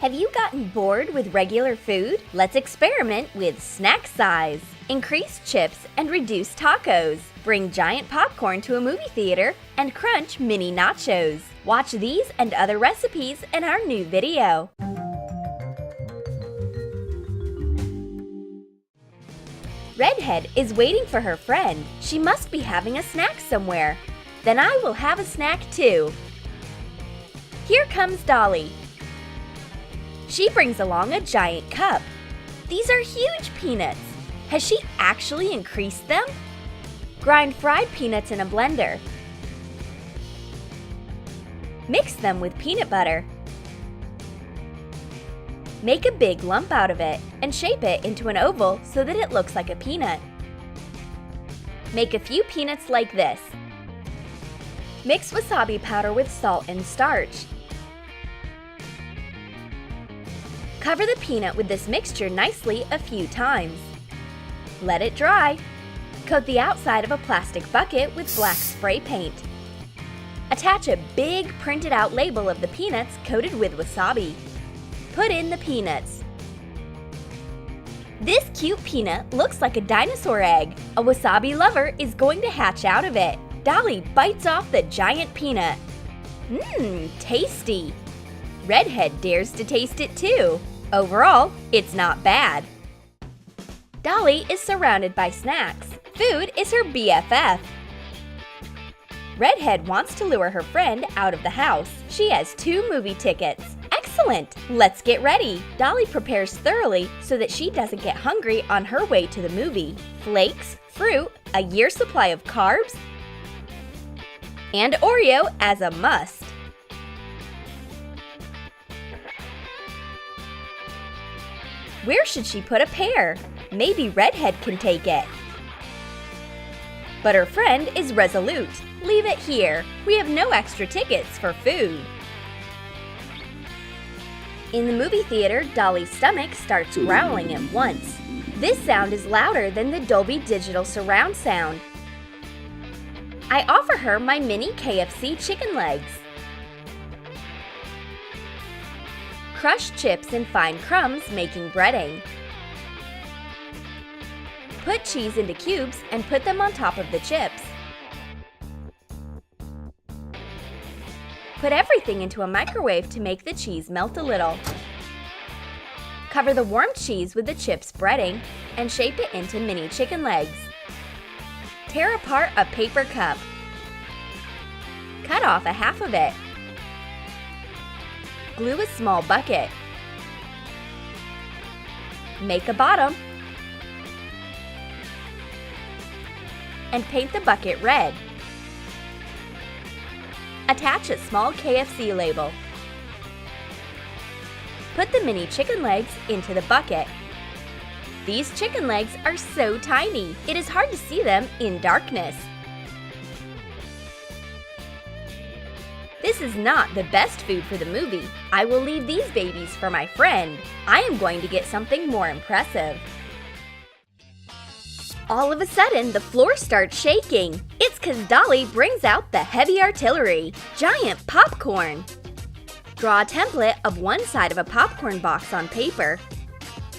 Have you gotten bored with regular food? Let's experiment with snack size. Increase chips and reduce tacos. Bring giant popcorn to a movie theater and crunch mini nachos. Watch these and other recipes in our new video. Redhead is waiting for her friend. She must be having a snack somewhere. Then I will have a snack too. Here comes Dolly. She brings along a giant cup. These are huge peanuts. Has she actually increased them? Grind fried peanuts in a blender. Mix them with peanut butter. Make a big lump out of it and shape it into an oval so that it looks like a peanut. Make a few peanuts like this. Mix wasabi powder with salt and starch. Cover the peanut with this mixture nicely a few times. Let it dry. Coat the outside of a plastic bucket with black spray paint. Attach a big printed out label of the peanuts coated with wasabi. Put in the peanuts. This cute peanut looks like a dinosaur egg. A wasabi lover is going to hatch out of it. Dolly bites off the giant peanut. Mmm, tasty. Redhead dares to taste it too. Overall, it's not bad. Dolly is surrounded by snacks. Food is her BFF. Redhead wants to lure her friend out of the house. She has 2 movie tickets. Excellent! Let's get ready. Dolly prepares thoroughly so that she doesn't get hungry on her way to the movie. Flakes, fruit, a year's supply of carbs, and Oreo as a must. Where should she put a pear? Maybe Redhead can take it. But her friend is resolute. Leave it here. We have no extra tickets for food. In the movie theater, Dolly's stomach starts growling at once. This sound is louder than the Dolby Digital surround sound. I offer her my mini KFC chicken legs. Crush chips in fine crumbs, making breading. Put cheese into cubes and put them on top of the chips. Put everything into a microwave to make the cheese melt a little. Cover the warmed cheese with the chips breading and shape it into mini chicken legs. Tear apart a paper cup. Cut off a half of it. Glue a small bucket. Make a bottom. And paint the bucket red. Attach a small KFC label. Put the mini chicken legs into the bucket. These chicken legs are so tiny, it is hard to see them in darkness. This is not the best food for the movie. I will leave these babies for my friend. I am going to get something more impressive. All of a sudden, the floor starts shaking. It's 'cause Dolly brings out the heavy artillery, giant popcorn. Draw a template of one side of a popcorn box on paper.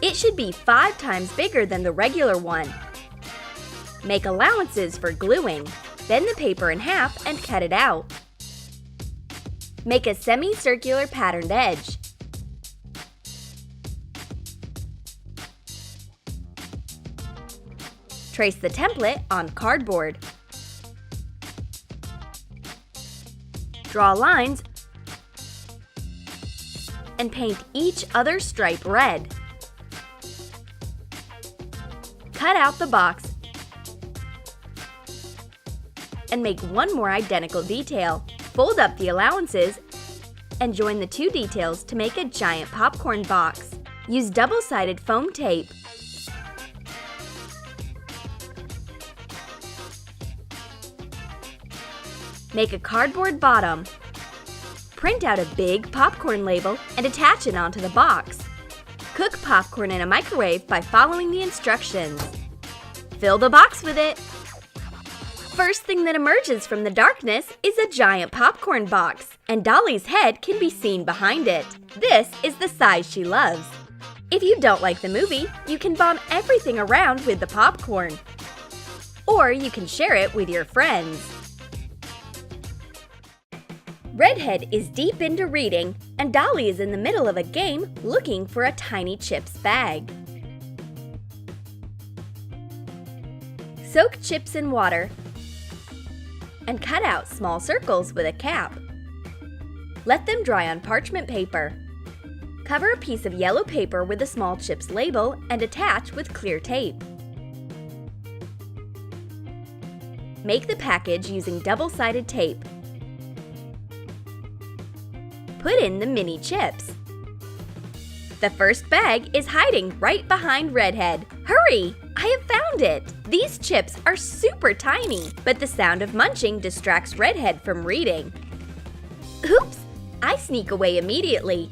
It should be 5 times bigger than the regular one. Make allowances for gluing. Bend the paper in half and cut it out. Make a semicircular patterned edge. Trace the template on cardboard. Draw lines and paint each other stripe red. Cut out the box and make one more identical detail. Fold up the allowances and join the 2 details to make a giant popcorn box. Use double-sided foam tape. Make a cardboard bottom. Print out a big popcorn label and attach it onto the box. Cook popcorn in a microwave by following the instructions. Fill the box with it. First thing that emerges from the darkness is a giant popcorn box, and Dolly's head can be seen behind it. This is the size she loves. If you don't like the movie, you can bomb everything around with the popcorn. Or you can share it with your friends. Redhead is deep into reading, and Dolly is in the middle of a game looking for a tiny chips bag. Soak chips in water and cut out small circles with a cap. Let them dry on parchment paper. Cover a piece of yellow paper with a small chips label and attach with clear tape. Make the package using double-sided tape. Put in the mini chips. The first bag is hiding right behind Redhead. Hurry! I have found it! These chips are super tiny, but the sound of munching distracts Redhead from reading. Oops! I sneak away immediately.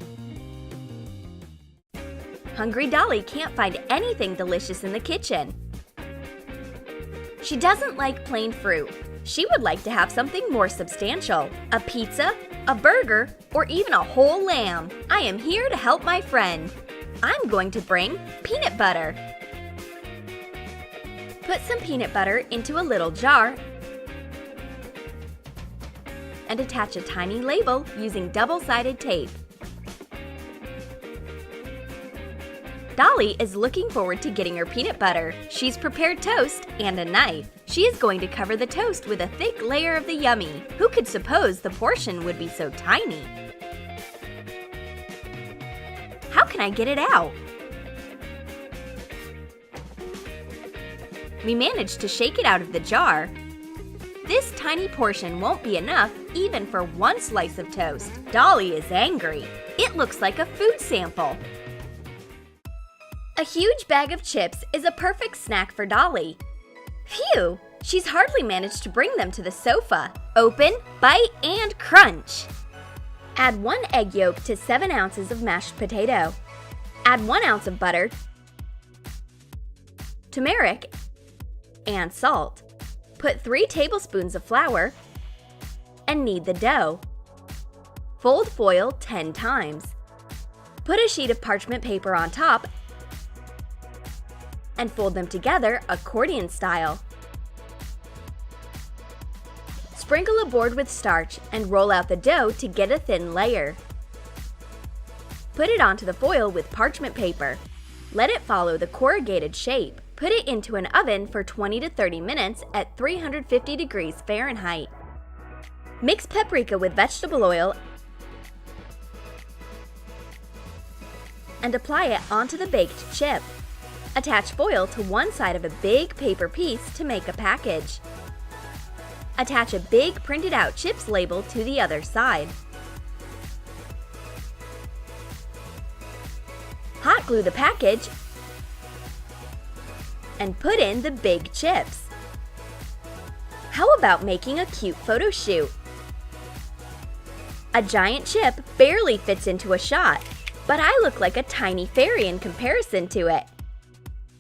Hungry Dolly can't find anything delicious in the kitchen. She doesn't like plain fruit. She would like to have something more substantial. A pizza, a burger, or even a whole lamb. I am here to help my friend. I'm going to bring peanut butter. Put some peanut butter into a little jar and attach a tiny label using double-sided tape. Dolly is looking forward to getting her peanut butter. She's prepared toast and a knife. She is going to cover the toast with a thick layer of the yummy. Who could suppose the portion would be so tiny? How can I get it out? We managed to shake it out of the jar. This tiny portion won't be enough even for one slice of toast. Dolly is angry. It looks like a food sample. A huge bag of chips is a perfect snack for Dolly. Phew! She's hardly managed to bring them to the sofa. Open, bite, and crunch! Add 1 egg yolk to 7 ounces of mashed potato. Add 1 ounce of butter, turmeric, and salt. Put 3 tablespoons of flour and knead the dough. Fold foil 10 times. Put a sheet of parchment paper on top and fold them together accordion style. Sprinkle a board with starch and roll out the dough to get a thin layer. Put it onto the foil with parchment paper. Let it follow the corrugated shape. Put it into an oven for 20 to 30 minutes at 350 degrees Fahrenheit. Mix paprika with vegetable oil and apply it onto the baked chip. Attach foil to one side of a big paper piece to make a package. Attach a big printed out chips label to the other side. Hot glue the package and put in the big chips. How about making a cute photo shoot? A giant chip barely fits into a shot, but I look like a tiny fairy in comparison to it.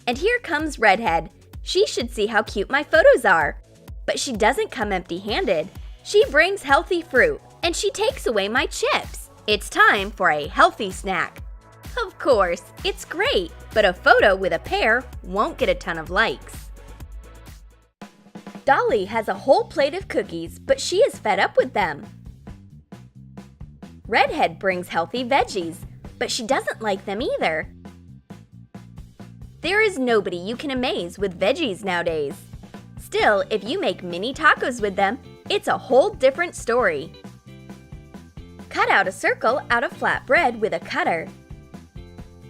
And here comes Redhead. She should see how cute my photos are. But she doesn't come empty-handed. She brings healthy fruit, and she takes away my chips. It's time for a healthy snack. Of course, it's great, but a photo with a pear won't get a ton of likes. Dolly has a whole plate of cookies, but she is fed up with them. Redhead brings healthy veggies, but she doesn't like them either. There is nobody you can amaze with veggies nowadays. Still, if you make mini tacos with them, it's a whole different story. Cut out a circle out of flat bread with a cutter.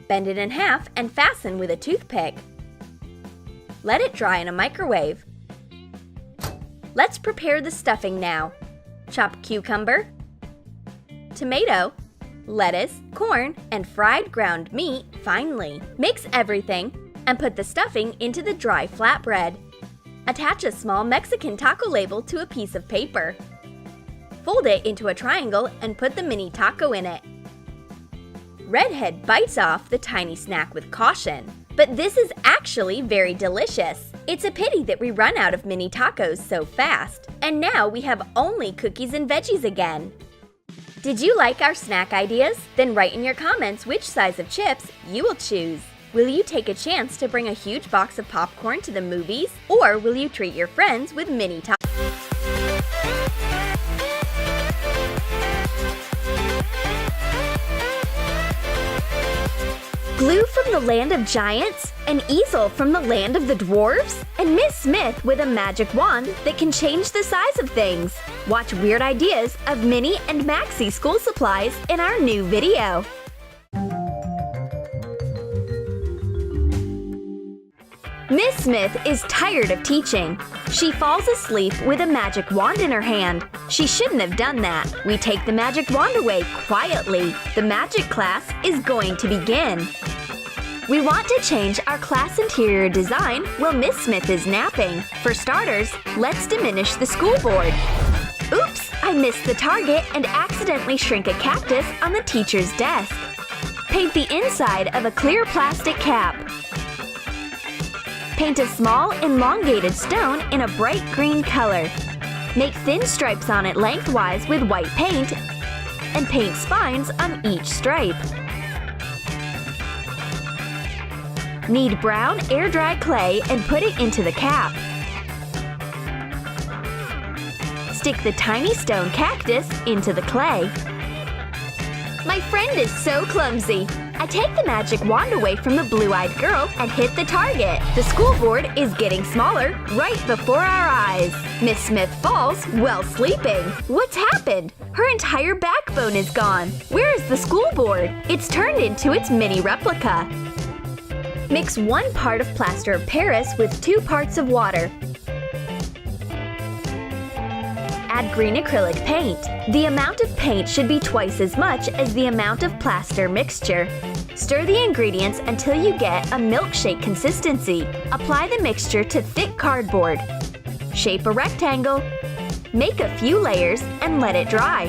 Bend it in half and fasten with a toothpick. Let it dry in a microwave. Let's prepare the stuffing now. Chop cucumber, tomato, lettuce, corn, and fried ground meat finely. Mix everything and put the stuffing into the dry flatbread. Attach a small Mexican taco label to a piece of paper. Fold it into a triangle and put the mini taco in it. Redhead bites off the tiny snack with caution. But this is actually very delicious. It's a pity that we run out of mini tacos so fast. And now we have only cookies and veggies again. Did you like our snack ideas? Then write in your comments which size of chips you will choose. Will you take a chance to bring a huge box of popcorn to the movies? Or will you treat your friends with mini tacos? Glue from the land of giants, an easel from the land of the dwarves, and Miss Smith with a magic wand that can change the size of things. Watch weird ideas of mini and maxi school supplies in our new video. Miss Smith is tired of teaching. She falls asleep with a magic wand in her hand. She shouldn't have done that. We take the magic wand away quietly. The magic class is going to begin. We want to change our class interior design while Miss Smith is napping. For starters, let's diminish the school board. Oops, I missed the target and accidentally shrink a cactus on the teacher's desk. Paint the inside of a clear plastic cap. Paint a small, elongated stone in a bright green color. Make thin stripes on it lengthwise with white paint and paint spines on each stripe. Knead brown, air-dry clay and put it into the cap. Stick the tiny stone cactus into the clay. My friend is so clumsy. I take the magic wand away from the blue-eyed girl and hit the target. The school board is getting smaller right before our eyes. Miss Smith falls while sleeping. What's happened? Her entire backbone is gone. Where is the school board? It's turned into its mini replica. Mix 1 part of plaster of Paris with 2 parts of water. Add green acrylic paint. The amount of paint should be twice as much as the amount of plaster mixture. Stir the ingredients until you get a milkshake consistency. Apply the mixture to thick cardboard. Shape a rectangle. Make a few layers and let it dry.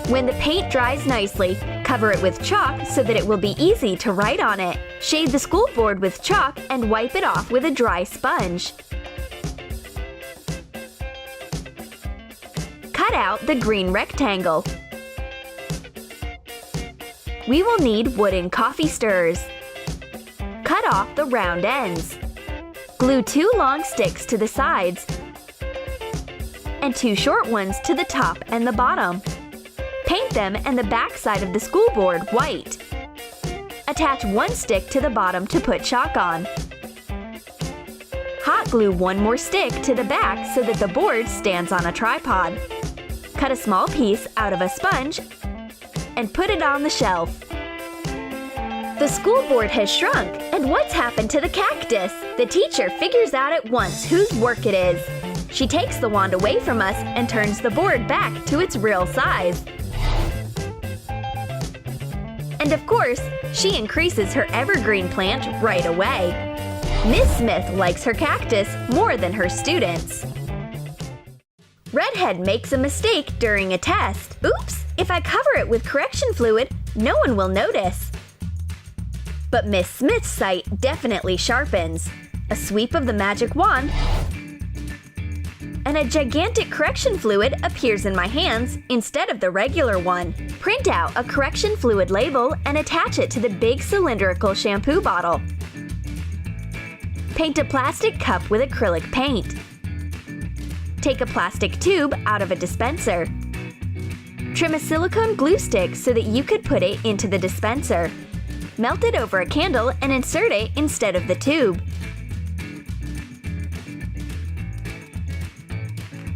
When the paint dries nicely, cover it with chalk so that it will be easy to write on it. Shade the school board with chalk and wipe it off with a dry sponge. Cut out the green rectangle. We will need wooden coffee stirrers. Cut off the round ends. Glue 2 long sticks to the sides and 2 short ones to the top and the bottom. Paint them and the back side of the school board white. Attach 1 stick to the bottom to put chalk on. Hot glue 1 more stick to the back so that the board stands on a tripod. Cut a small piece out of a sponge and put it on the shelf. The school board has shrunk, and what's happened to the cactus? The teacher figures out at once whose work it is. She takes the wand away from us and turns the board back to its real size. And of course, she increases her evergreen plant right away. Miss Smith likes her cactus more than her students. Redhead makes a mistake during a test. Oops! If I cover it with correction fluid, no one will notice. But Miss Smith's sight definitely sharpens. A sweep of the magic wand, and a gigantic correction fluid appears in my hands instead of the regular one. Print out a correction fluid label and attach it to the big cylindrical shampoo bottle. Paint a plastic cup with acrylic paint. Take a plastic tube out of a dispenser. Trim a silicone glue stick so that you could put it into the dispenser. Melt it over a candle and insert it instead of the tube.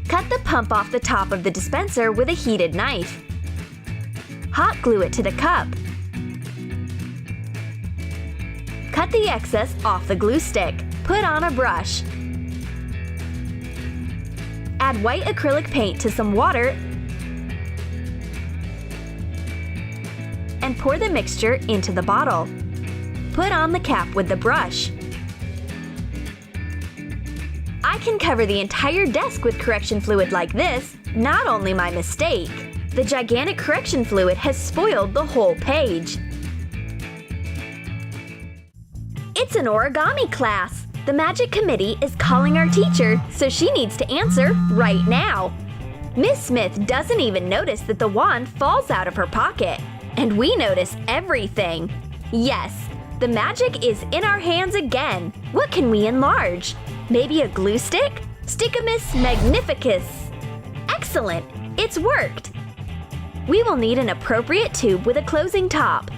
Cut the pump off the top of the dispenser with a heated knife. Hot glue it to the cup. Cut the excess off the glue stick. Put on a brush. Add white acrylic paint to some water and pour the mixture into the bottle. Put on the cap with the brush. I can cover the entire desk with correction fluid like this, not only my mistake. The gigantic correction fluid has spoiled the whole page. It's It's an origami class. The magic committee is calling our teacher, so she needs to answer right now. Miss Smith doesn't even notice that the wand falls out of her pocket. And we notice everything. Yes, the magic is in our hands again. What can we enlarge? Maybe a glue stick? Stickamus magnificus. Excellent, it's worked. We will need an appropriate tube with a closing top.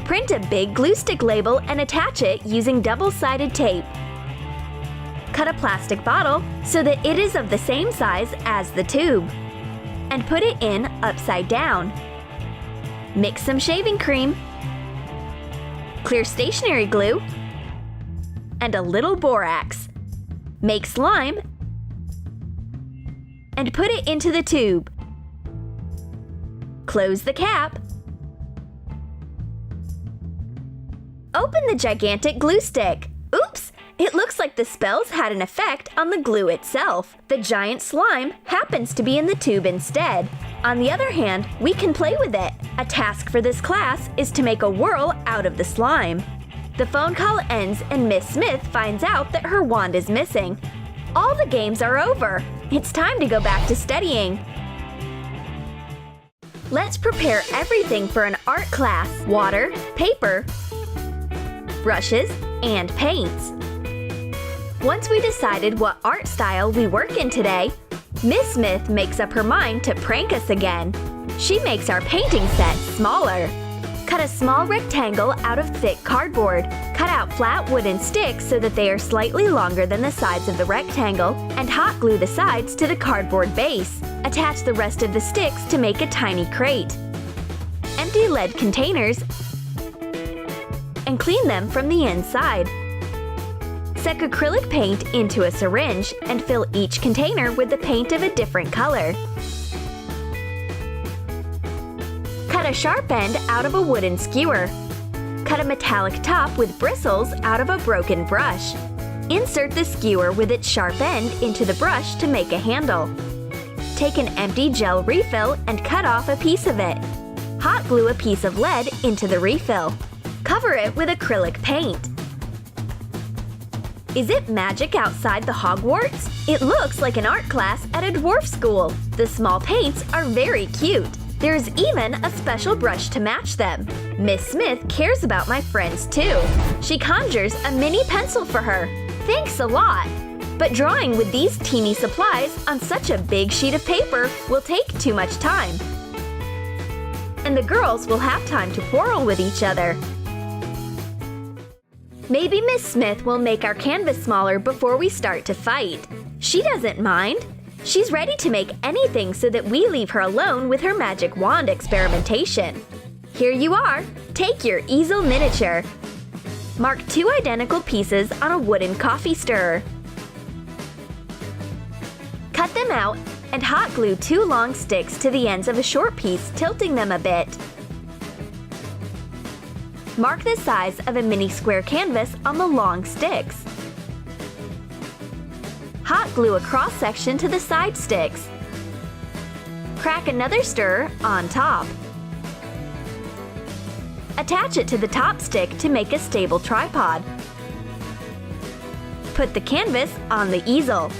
Print a big glue stick label and attach it using double-sided tape. Cut a plastic bottle so that it is of the same size as the tube. And put it in upside down. Mix some shaving cream, clear stationery glue, and a little borax. Make slime and put it into the tube. Close the cap. Open the gigantic glue stick. Oops! It looks like the spells had an effect on the glue itself. The giant slime happens to be in the tube instead. On the other hand, we can play with it. A task for this class is to make a whirl out of the slime. The phone call ends and Miss Smith finds out that her wand is missing. All the games are over. It's time to go back to studying. Let's prepare everything for an art class. Water, paper, brushes, and paints. Once we decided what art style we work in today, Miss Smith makes up her mind to prank us again. She makes our painting set smaller. Cut a small rectangle out of thick cardboard. Cut out flat wooden sticks so that they are slightly longer than the sides of the rectangle, and hot glue the sides to the cardboard base. Attach the rest of the sticks to make a tiny crate. Empty lead containers and clean them from the inside. Set acrylic paint into a syringe and fill each container with the paint of a different color. Cut a sharp end out of a wooden skewer. Cut a metallic top with bristles out of a broken brush. Insert the skewer with its sharp end into the brush to make a handle. Take an empty gel refill and cut off a piece of it. Hot glue a piece of lead into the refill. Cover it with acrylic paint. Is it magic outside the Hogwarts? It looks like an art class at a dwarf school. The small paints are very cute. There's even a special brush to match them. Miss Smith cares about my friends too. She conjures a mini pencil for her. Thanks a lot! But drawing with these teeny supplies on such a big sheet of paper will take too much time. And the girls will have time to quarrel with each other. Maybe Miss Smith will make our canvas smaller before we start to fight. She doesn't mind. She's ready to make anything so that we leave her alone with her magic wand experimentation. Here you are. Take your easel miniature. Mark 2 identical pieces on a wooden coffee stirrer. Cut them out and hot glue 2 long sticks to the ends of a short piece, tilting them a bit. Mark the size of a mini square canvas on the long sticks. Hot glue a cross-section to the side sticks. Crack another stirrer on top. Attach it to the top stick to make a stable tripod. Put the canvas on the easel.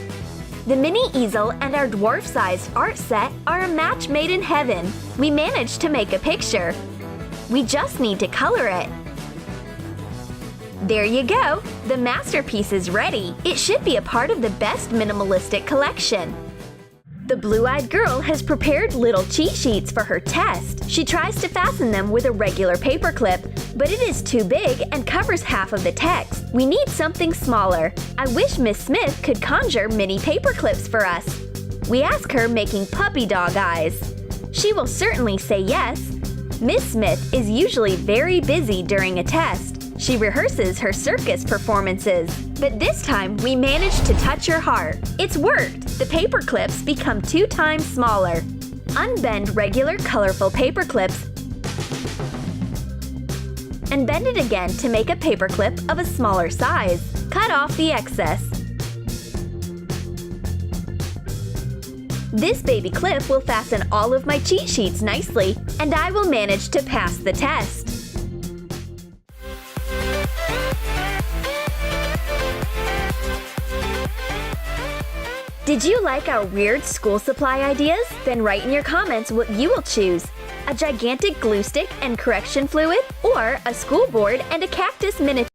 The mini easel and our dwarf-sized art set are a match made in heaven. We managed to make a picture. We just need to color it. There you go! The masterpiece is ready. It should be a part of the best minimalistic collection. The blue-eyed girl has prepared little cheat sheets for her test. She tries to fasten them with a regular paper clip, but it is too big and covers half of the text. We need something smaller. I wish Miss Smith could conjure mini paper clips for us. We ask her making puppy dog eyes. She will certainly say yes. Miss Smith is usually very busy during a test. She rehearses her circus performances. But this time, we managed to touch her heart. It's worked! The paper clips become 2 times smaller. Unbend regular colorful paper clips and bend it again to make a paper clip of a smaller size. Cut off the excess. This baby clip will fasten all of my cheat sheets nicely, and I will manage to pass the test. Did you like our weird school supply ideas? Then write in your comments what you will choose. A gigantic glue stick and correction fluid, or a school board and a cactus miniature.